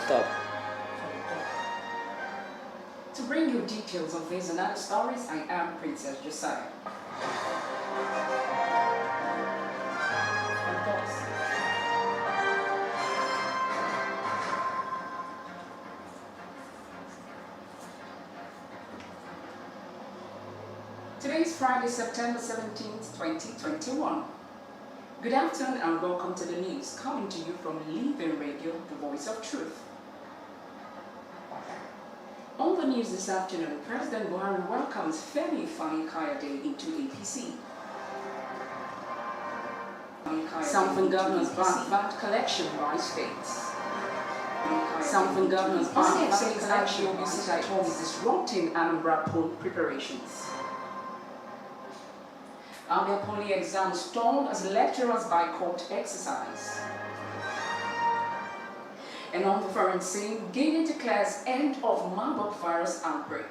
top. To bring you details of these and other stories, I am Princess Josiah. Today is Friday, September 17th, 2021. Good afternoon and welcome to the news, coming to you from Living Radio, the voice of truth. On the news this afternoon, President Buhari welcomes Femi Kayode into APC. Southern governors ban VAT collection by states. Southern governors ban VAT collection by states, disrupting Anambra poll preparations. Abia poly exam stalled as lecturers boycott exercise. And on the foreign scene, Guinea declares end of Marburg virus outbreak.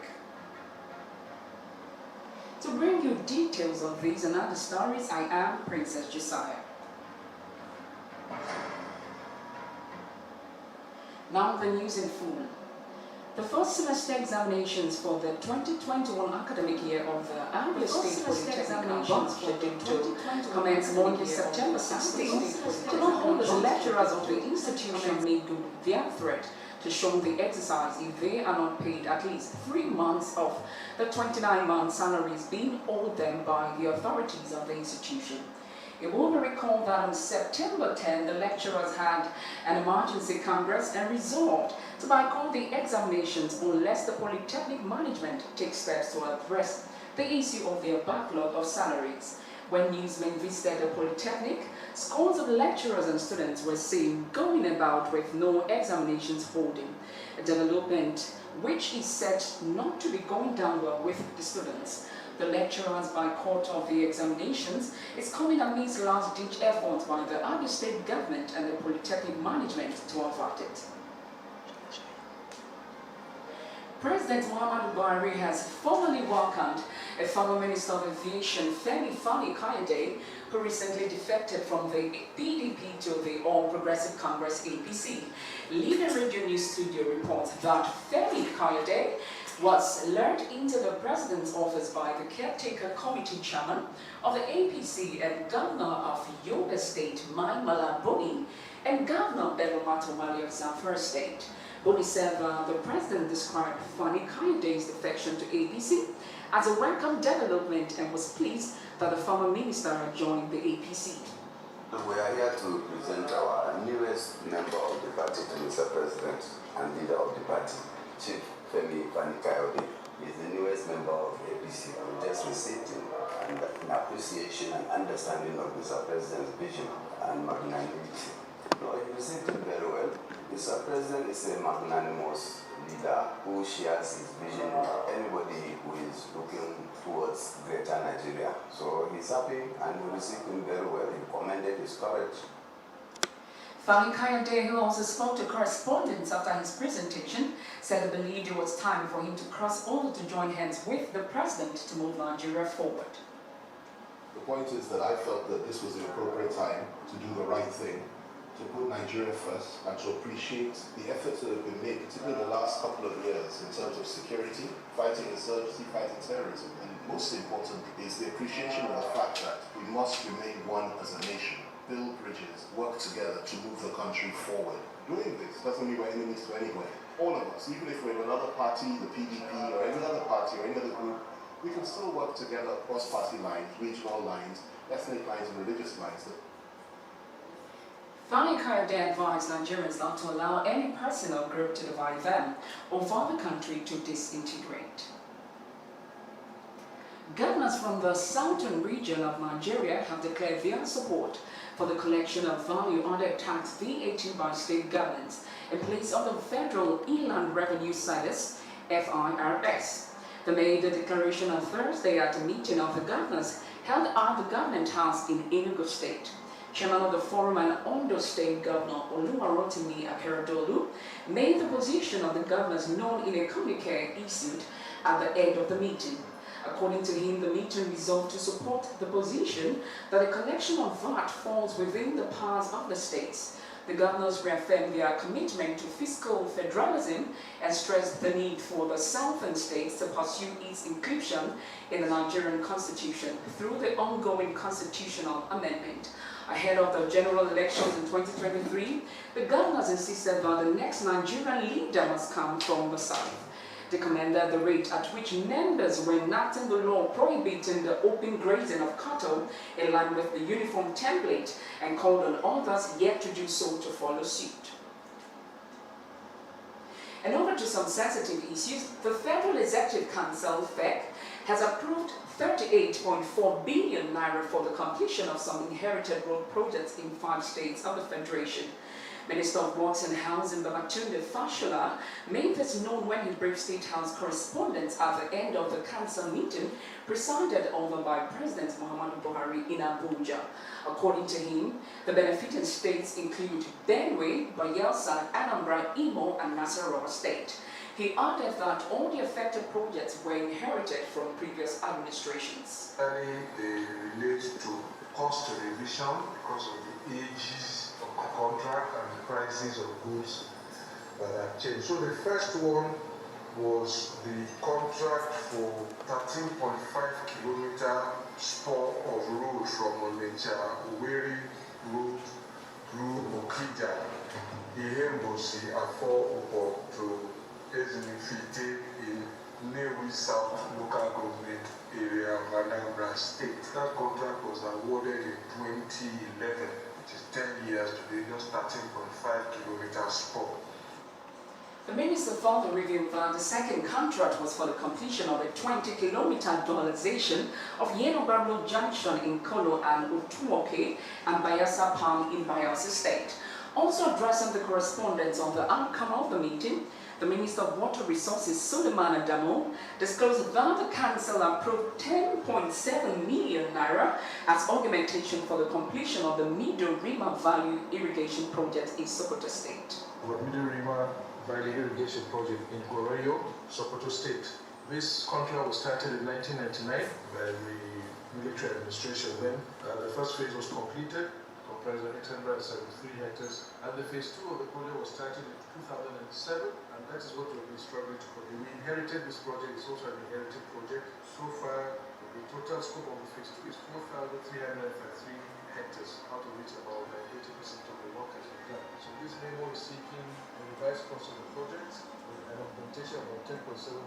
To bring you details of these and other stories, I am Princess Josiah. Now the news in full. The first semester examinations for the 2021 academic year of the Abia State Polytechnic are scheduled to commence Monday, September 16th. Holders and lecturers of the institution made good their threat to shun the exercise if they are not paid at least 3 months of the 29-month salaries being owed them by the authorities of the institution. It will be recalled that on September 10, the lecturers had an emergency congress and resolved to boycott the examinations unless the Polytechnic management takes steps to address the issue of their backlog of salaries. When newsmen visited the Polytechnic, scores of lecturers and students were seen going about with no examinations holding, a development which is said not to be going down well with the students. The lecturers' boycott of the examinations is coming amidst last-ditch efforts by the Abia State government and the Polytechnic management to avert it. President Buhari has formally welcomed a former Minister of Aviation, Femi Kayode, who recently defected from the PDP to the All Progressive Congress APC. Living Radio News Studio reports that Femi Kayode was lured into the president's office by the caretaker committee chairman of the APC and governor of Yobe State, Mai Mala Boni, and Governor Bello Matomali of Zamfara State. Boni said the president described Fani Kayode's defection to APC as a welcome development and was pleased that the former minister had joined the APC. We are here to present our newest member of the party to Mr. President and leader of the party, Chief Femi Kayode. He is the newest member of the APC. We just received him and in appreciation and understanding of Mr. President's vision and magnanimity. No, he received him very well. Mr. President is a magnanimous leader who shares his vision with anybody who is looking towards greater Nigeria. So he's happy and we received him very well. He commended his courage. Fani Kayode, who also spoke to correspondents after his presentation, said he believed it was time for him to cross over to join hands with the president to move Nigeria forward. The point is that I felt that this was the appropriate time to do the right thing, to put Nigeria first, and to appreciate the efforts that have been made, particularly in the last couple of years, in terms of security, fighting insurgency, fighting terrorism. And most important is the appreciation of the fact that we must remain one as a nation, build bridges, work together to move the country forward. Doing this doesn't mean we're enemies to anyone. All of us, even if we're in another party, the PDP, or any other party, or any other group, we can still work together across party lines, regional lines, ethnic lines, and religious lines. Fani Kayode advised Nigerians not to allow any person or group to divide them or for the country to disintegrate. Governors from the southern region of Nigeria have declared their support for the collection of value-added tax VAT by state governments in place of the Federal Inland Revenue Service, FIRS. They made the declaration on Thursday at a meeting of the governors held at the Government House in Enugu State. Chairman of the Forum and Ondo State Governor Oluwarotimi Akeredolu made the position of the governors known in a communique issued at the end of the meeting. According to him, the meeting resolved to support the position that the collection of VAT falls within the powers of the states. The governors reaffirmed their commitment to fiscal federalism and stressed the need for the southern states to pursue its inclusion in the Nigerian constitution through the ongoing constitutional amendment. Ahead of the general elections in 2023, the governors insisted that the next Nigerian leader must come from the south. They commended the rate at which members were enacting the law prohibiting the open grazing of cattle in line with the uniform template and called on others yet to do so to follow suit. And over to some sensitive issues, the Federal Executive Council, FEC, has approved 38.4 billion naira for the completion of some inherited road projects in 5 states of the Federation. Minister of Works and Housing Babatunde Fashola made this known when he briefed State House correspondents at the end of the council meeting presided over by President Muhammadu Buhari in Abuja. According to him, the benefiting states include Benue, Bayelsa, Anambra, Imo, and Nasarawa State. He added that all the affected projects were inherited from previous administrations. They relate to cost revision because of the ages of the contract and the prices of goods that have changed. So the first one was the contract for 13.5 kilometer spur of road from Onitsha, Owerri Road through Okija, Ihembosi, Afo, Upo to Ezinifite in Nnewi South local government area of Anambra State. That contract was awarded in 2011, which is 10 years today, just 13.5 kilometers spur. The minister further revealed that the second contract was for the completion of a 20-kilometer dualization of Yenobamlo Junction in Kolo and Utuoke and Bayelsa Palm in Bayelsa State. Also addressing the correspondence on the outcome of the meeting, the Minister of Water Resources, Suleiman Adamo, disclosed that the Council approved 10.7 million naira as augmentation for the completion of the Middle River Valley Irrigation Project in Sokoto State. The Middle River Valley Irrigation Project in Goroyo, Sokoto State. This contract was started in 1999 by the military administration then. The first phase was completed, comprising 873 hectares, and the phase 2 of the project was started in 2007, and that is what we've been struggling to complete. We inherited this project, it's also an inherited project. So far, the total scope of the phase 2 is 4,333 hectares, out of which about 80% of the work has been done. So this memo is seeking a revised cost of the project with an augmentation of 10.7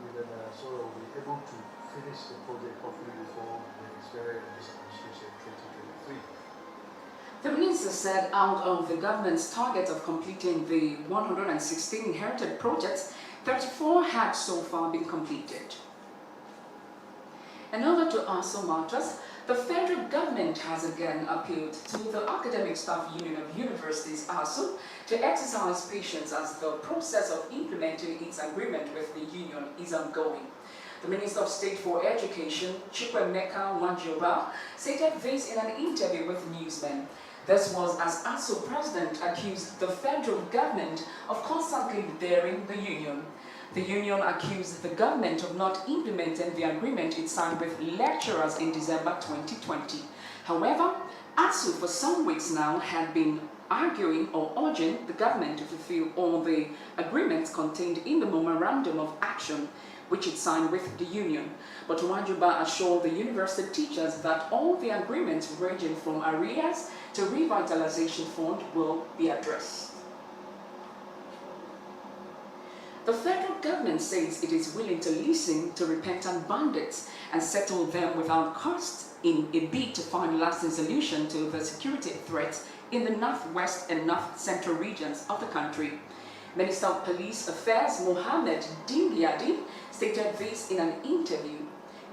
million naira, so we'll be able to finish the project hopefully before the expiry of this administration 2023. The minister said out of the government's target of completing the 116 inherited projects, 34 had so far been completed. And over to ASU matters, the federal government has again appealed to the Academic Staff Union of Universities, ASU, to exercise patience as the process of implementing its agreement with the union is ongoing. The Minister of State for Education, Chukwemeka Wanjoba, stated this in an interview with newsmen. This was as ASU president accused the federal government of constantly daring the union. The union accused the government of not implementing the agreement it signed with lecturers in December 2020. However, ASU for some weeks now had been arguing or urging the government to fulfill all the agreements contained in the Memorandum of Action which it signed with the union. But Wanjoba assured the university teachers that all the agreements ranging from arrears to revitalization fund will be addressed. The federal government says it is willing to listen to repentant bandits and settle them without cost in a bid to find lasting solution to the security threats in the northwest and north central regions of the country. Minister of Police Affairs Mohammed Dingyadi stated this in an interview.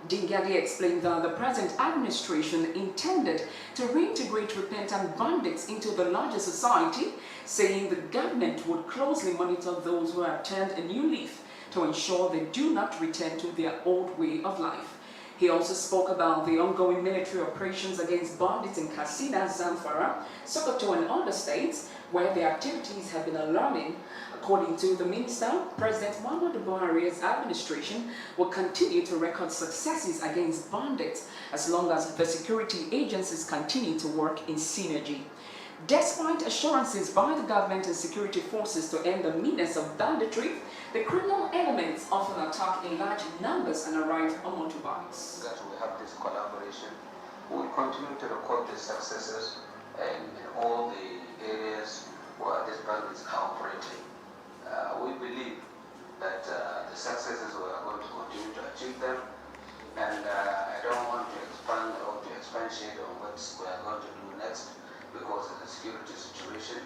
Dingyadi explained that the present administration intended to reintegrate repentant bandits into the larger society, saying the government would closely monitor those who have turned a new leaf to ensure they do not return to their old way of life. He also spoke about the ongoing military operations against bandits in Katsina, Zamfara, Sokoto and other states where the activities have been alarming. According to the minister, President Muhammadu Buhari's administration will continue to record successes against bandits as long as the security agencies continue to work in synergy. Despite assurances by the government and security forces to end the menace of banditry, the criminal elements often attack in large numbers and arrive on motorbikes. That we have this collaboration. We will continue to record the successes in all the areas where these bandits are operating. We believe that the successes we are going to continue to achieve them, and I don't want to expand or to expatiate on what we are going to do next because of the security situation,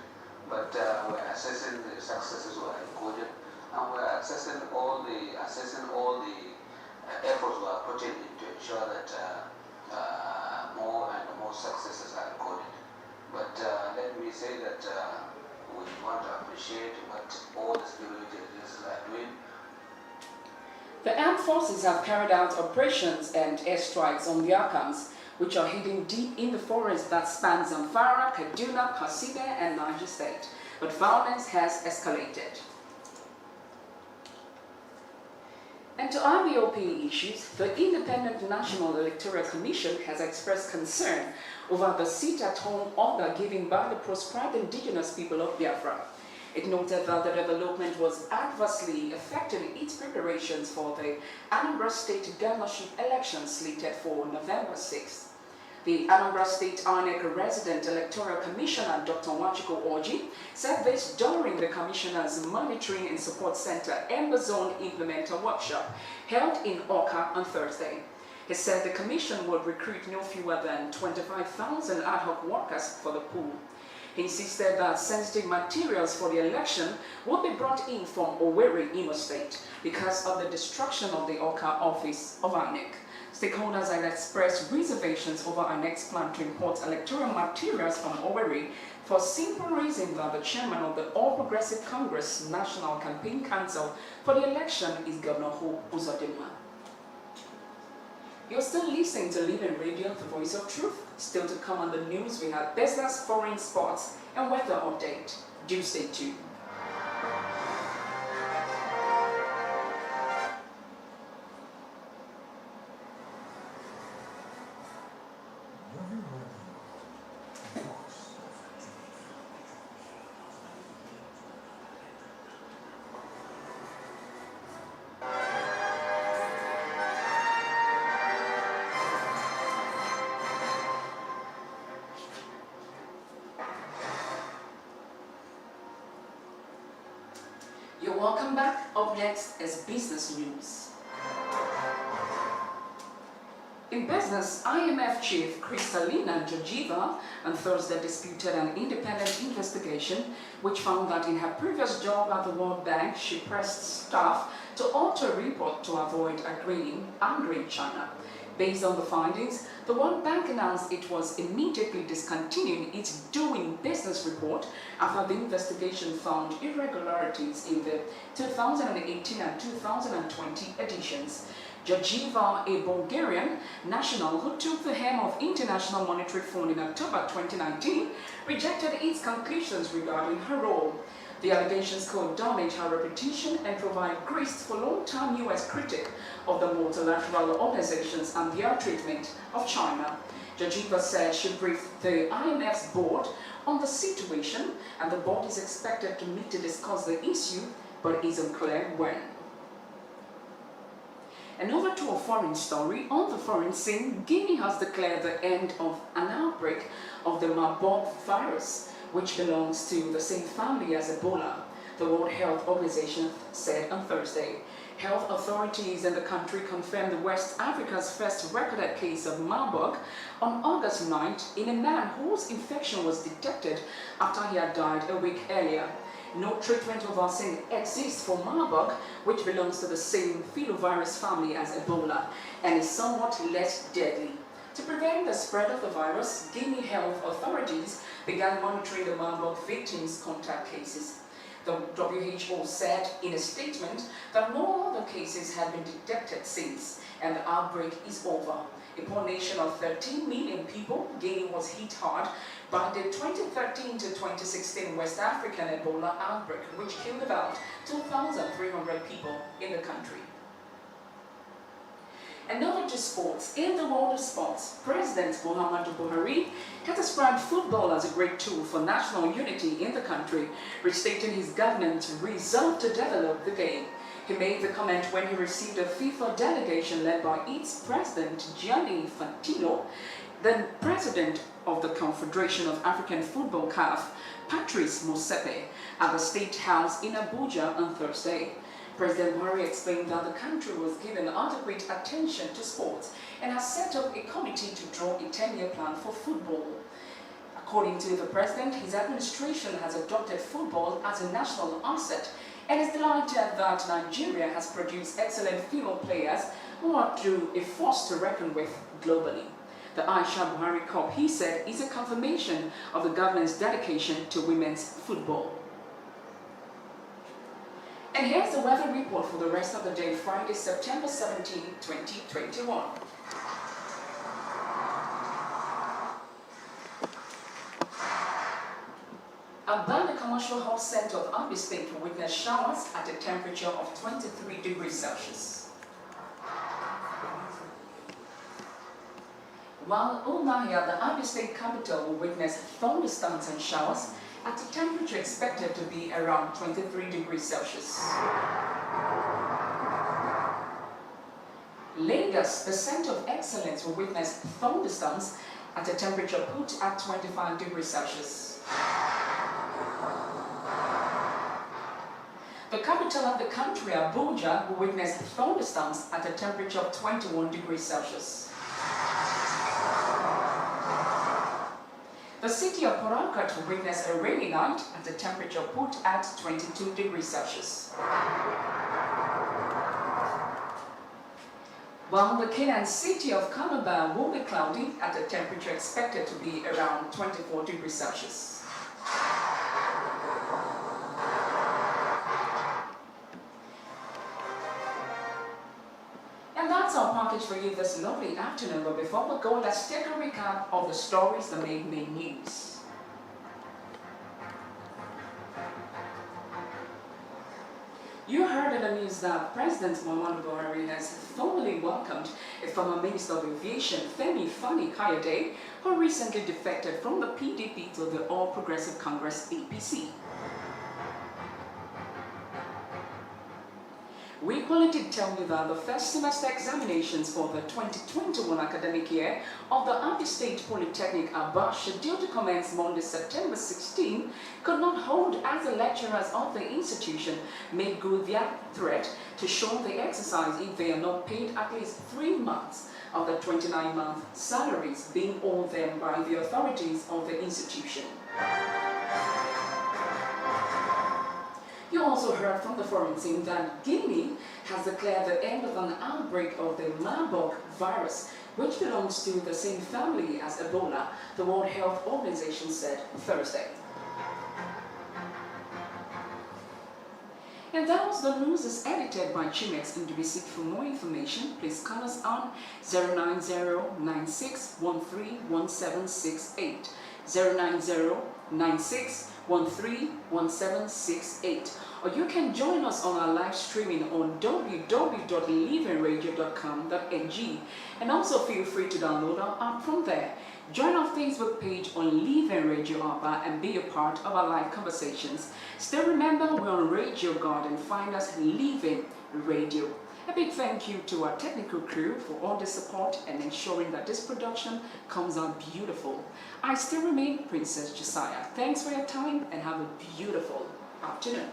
but we're assessing the successes we are recorded, and we're assessing all the efforts we are putting in to ensure that more and more successes are recorded. But let me say that we want to appreciate what all the security agencies are doing. The armed forces have carried out operations and airstrikes on the accounts, which are hidden deep in the forest that spans Zamfara, Kaduna, Katsina, and Niger State. But violence has escalated. And to IBOP issues, the Independent National Electoral Commission has expressed concern over the sit-at-home order given by the proscribed indigenous people of Biafra. It noted that the development was adversely affecting its preparations for the Anambra State governorship election slated for November 6th. The Anambra State INEC Resident Electoral Commissioner Dr. Nwachukwu Orji said this during the Commissioner's Monitoring and Support Center Ember Zone Implementer Workshop held in Awka on Thursday. He said the Commission would recruit no fewer than 25,000 ad hoc workers for the pool. He insisted that sensitive materials for the election would be brought in from Owerri, Imo State, because of the destruction of the Awka office of INEC. Stakeholders have expressed reservations over INEC's plan to import electoral materials from Owerri for simple reason that the chairman of the All Progressive Congress National Campaign Council for the election is Governor Hope Uzodinma. You're still listening to Living Radio, the voice of truth. Still to come on the news, we have business, foreign, sports, and weather update. Do stay tuned. You're welcome back. Up next is business news. In business, IMF chief Kristalina Georgieva on Thursday disputed an independent investigation which found that in her previous job at the World Bank, she pressed staff to alter a report to avoid agreeing angry China. Based on the findings, the World Bank announced it was immediately discontinuing its doing business report after the investigation found irregularities in the 2018 and 2020 editions. Georgieva, a Bulgarian national who took the helm of International Monetary Fund in October 2019, rejected its conclusions regarding her role. The allegations could damage her reputation and provide grist for long-time U.S. critic of the multilateral organizations and their treatment of China. Georgieva said she briefed the IMF's board on the situation, and the board is expected to meet to discuss the issue, but it is unclear when. And over to a foreign story. On the foreign scene, Guinea has declared the end of an outbreak of the Marburg virus, which belongs to the same family as Ebola, the World Health Organization said on Thursday. Health authorities in the country confirmed West Africa's first recorded case of Marburg on August 9th in a man whose infection was detected after he had died a week earlier. No treatment or vaccine exists for Marburg, which belongs to the same filovirus family as Ebola and is somewhat less deadly. To prevent the spread of the virus, Guinea health authorities began monitoring the Marburg victims' contact cases. The WHO said in a statement that no other cases had been detected since, and the outbreak is over. A poor nation of 13 million people, Guinea was hit hard by the 2013 to 2016 West African Ebola outbreak, which killed about 2,300 people in the country. And over to sports. In the world of sports, President Muhammadu Buhari has described football as a great tool for national unity in the country, restating his government resolved to develop the game. He made the comment when he received a FIFA delegation led by its president, Gianni Infantino, the president of the Confederation of African Football CAF, Patrice Motsepe, at the State House in Abuja on Thursday. President Buhari explained that the country was given adequate attention to sports and has set up a committee to draw a 10-year plan for football. According to the president, his administration has adopted football as a national asset and is delighted that Nigeria has produced excellent female players who are to a force to reckon with globally. The Aisha Buhari Cup, he said, is a confirmation of the government's dedication to women's football. And here's the weather report for the rest of the day, Friday, September 17, 2021. Abia, the commercial hub center of Abia State, will witness showers at a temperature of 23 degrees Celsius. While Umuahia, the Abia State capital, will witness thunderstorms and showers at a temperature expected to be around 23 degrees Celsius. Lagos, the center of excellence, will witness thunderstorms at a temperature put at 25 degrees Celsius. The capital of the country, Abuja, will witness thunderstorms at a temperature of 21 degrees Celsius. The city of Boycott will witness a rainy night at a temperature put at 22 degrees Celsius. While the Kenyan city of Calabar will be cloudy at a temperature expected to be around 24 degrees Celsius. And that's our package for you this lovely afternoon. But before we go, let's take a recap of the stories that made main news. You heard in the news that President Muhammadu Buhari has formally welcomed a former Minister of Aviation, Femi Kayode, who recently defected from the PDP to the All Progressive Congress APC. We wanted to tell you that the first semester examinations for the 2021 academic year of the Abia State Polytechnic Abia, scheduled to commence Monday, September 16, could not hold as the lecturers of the institution made good their threat to shun the exercise if they are not paid at least 3 months of the 29-month salaries being owed them by the authorities of the institution. You also heard from the foreign team that Guinea has declared the end of an outbreak of the Marburg virus, which belongs to the same family as Ebola, the World Health Organization said Thursday. And that was the news as edited by Chimex Indubisi. For more information, please call us on 090-9613-1768, 090-9613-1768. Or you can join us on our live streaming on www.livingradio.com.ng, and also feel free to download our app from there. Join our Facebook page on Living Radio Abba and be a part of our live conversations. Still remember, we're on Radio Garden. Find us Living Radio. A big thank you to our technical crew for all the support and ensuring that this production comes out beautiful. I still remain Princess Josiah. Thanks for your time and have a beautiful afternoon.